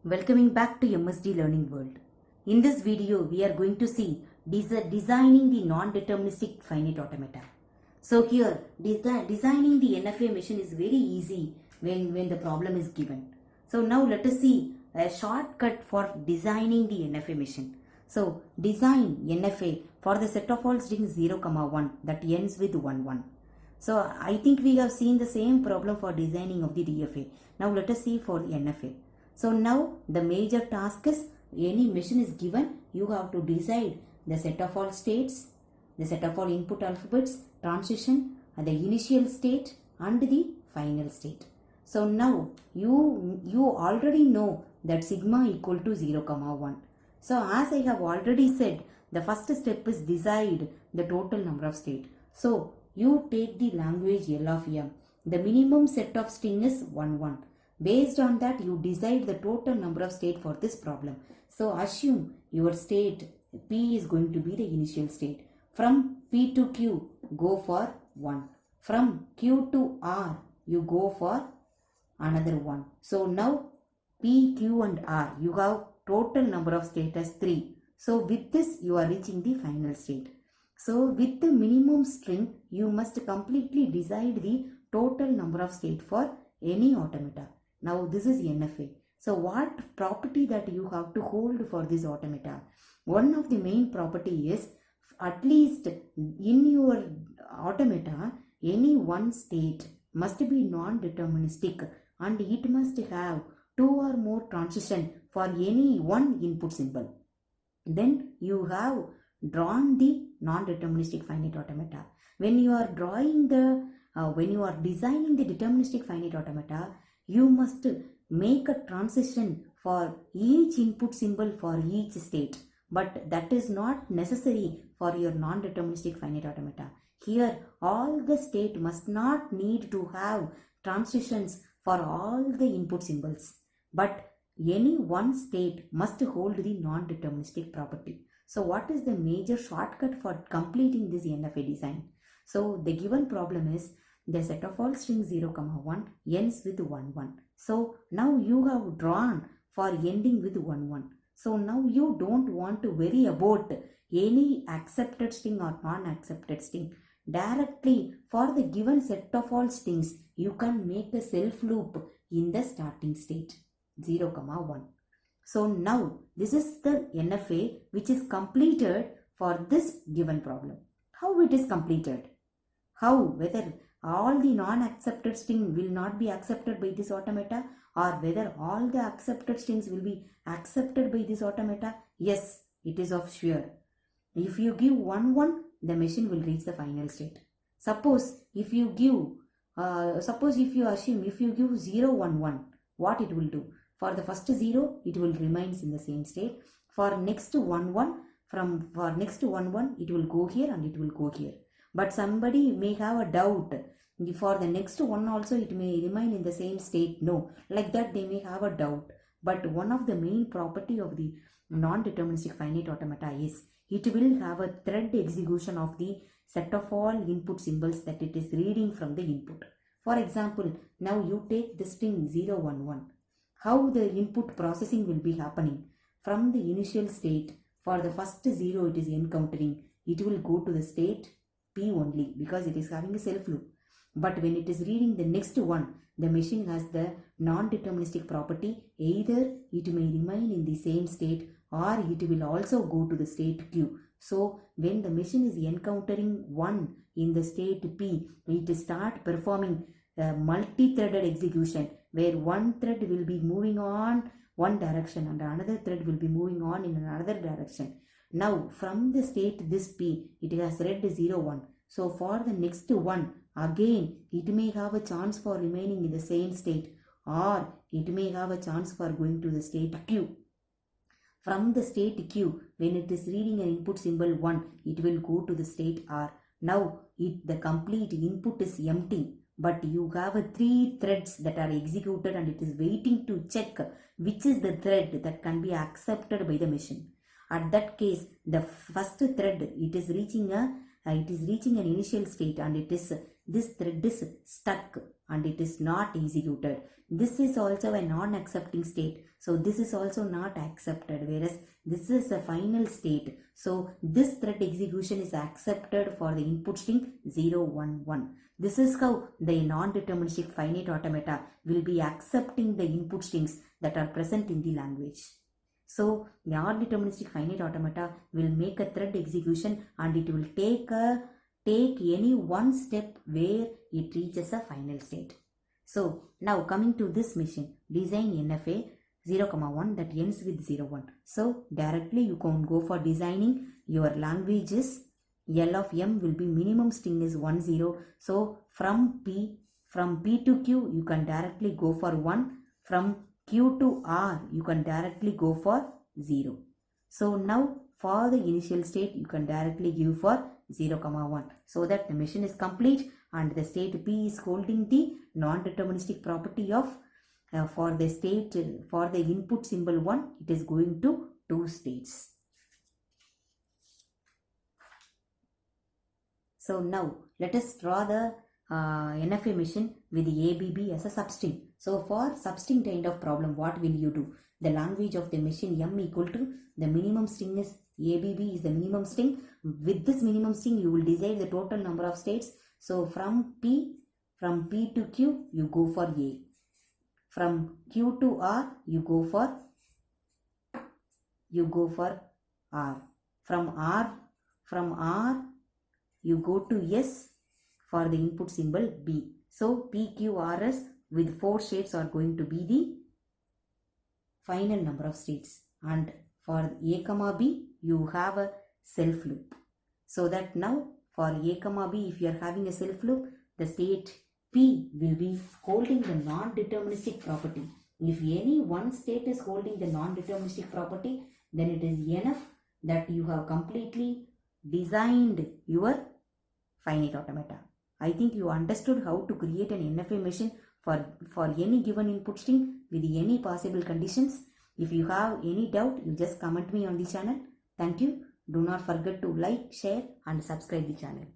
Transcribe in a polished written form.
Welcoming back to MSD Learning World. In this video, we are going to see designing the non-deterministic finite automata. So here, designing the NFA machine is very easy when the problem is given. So now let us see a shortcut for designing the NFA machine. So design NFA for the set of all strings 0, 1 that ends with 1, 1. So I think we have seen the same problem for designing of the DFA. Now let us see for the NFA. So now the major task is any machine is given, you have to decide the set of all states, the set of all input alphabets, transition, the initial state and the final state. So now you already know that sigma equal to 0, 1. So as I have already said, the first step is decide the total number of state. So you take the language L of M. The minimum set of string is 1, 1. Based on that, you decide the total number of state for this problem. So assume your state P is going to be the initial state. From P to Q, go for 1. From Q to R, you go for another 1. So now P, Q and R, you have total number of state as 3. So with this, you are reaching the final state. So with the minimum string, you must completely decide the total number of state for any automata. Now this is NFA. So what property that you have to hold for this automata? One of the main property is at least in your automata, any one state must be non-deterministic and it must have 2 or more transition for any one input symbol. Then you have drawn the non-deterministic finite automata. When you are drawing when you are designing the deterministic finite automata, you must make a transition for each input symbol for each state. But that is not necessary for your non-deterministic finite automata. Here, all the state must not need to have transitions for all the input symbols. But any one state must hold the non-deterministic property. So what is the major shortcut for completing this NFA design? So the given problem is the set of all strings 0, 1 ends with 1, 1. So now you have drawn for ending with 1, 1. So now you don't want to worry about any accepted string or non-accepted string. Directly for the given set of all strings, you can make a self loop in the starting state 0, 1. So now this is the NFA which is completed for this given problem. How it is completed? How? Whether all the non-accepted string will not be accepted by this automata or whether all the accepted strings will be accepted by this automata? Yes, it is of sure. If you give 1, 1, the machine will reach the final state. Suppose if you assume if you give 0, 1, 1, what it will do? For the first 0, it will remains in the same state. For next 1, 1, for next 1, 1, it will go here and it will go here. But somebody may have a doubt. For the next one also it may remain in the same state. No, like that they may have a doubt. But one of the main property of the non-deterministic finite automata is it will have a thread execution of the set of all input symbols that it is reading from the input. For example, now you take the string 0, 1, 1. How the input processing will be happening? From the initial state, for the first 0 it is encountering, it will go to the state P only because it is having a self loop. But when it is reading the next one, the machine has the non-deterministic property. Either it may remain in the same state or it will also go to the state Q. So when the machine is encountering 1 in the state P, it start performing multi-threaded execution where one thread will be moving on one direction and another thread will be moving on in another direction. Now from the state this P, it has read 0, 1. So for the next one, again it may have a chance for remaining in the same state or it may have a chance for going to the state Q. From the state Q, when it is reading an input symbol 1, it will go to the state R. Now the complete input is empty, but you have 3 threads that are executed and it is waiting to check which is the thread that can be accepted by the machine. At that case, the first thread, it is reaching an initial state and this thread is stuck and it is not executed. This is also a non-accepting state. So this is also not accepted, whereas this is a final state. So this thread execution is accepted for the input string 0, 1, 1. This is how the non-deterministic finite automata will be accepting the input strings that are present in the language. So the non-deterministic finite automata will make a thread execution, and it will take any one step where it reaches a final state. So now coming to this machine, design NFA 0, 1 that ends with 0, 1. So directly you can go for designing your languages. L of M will be minimum string is 1, 0. So from P to Q you can directly go for 1. From Q to R you can directly go for 0. So now for the initial state you can directly give for 0, 1, so that the machine is complete and the state P is holding the non-deterministic property of for the state for the input symbol 1 it is going to 2 states. So now let us draw the NFA machine with the ABB as a substring. So for substring kind of problem, what will you do? The language of the machine M equal to the minimum string is ABB is the minimum string. With this minimum string you will decide the total number of states. So from P to Q you go for A. From Q to R you go for R. From R you go to S for the input symbol B. So P, Q, R, S with 4 states are going to be the final number of states. And for A, B you have a self loop. So that now for A, B if you are having a self loop, the state P will be holding the non-deterministic property. If any one state is holding the non-deterministic property, then it is enough that you have completely designed your finite automata. I think you understood how to create an NFA machine for any given input string with any possible conditions. If you have any doubt, you just comment me on the channel. Thank you. Do not forget to like, share and subscribe the channel.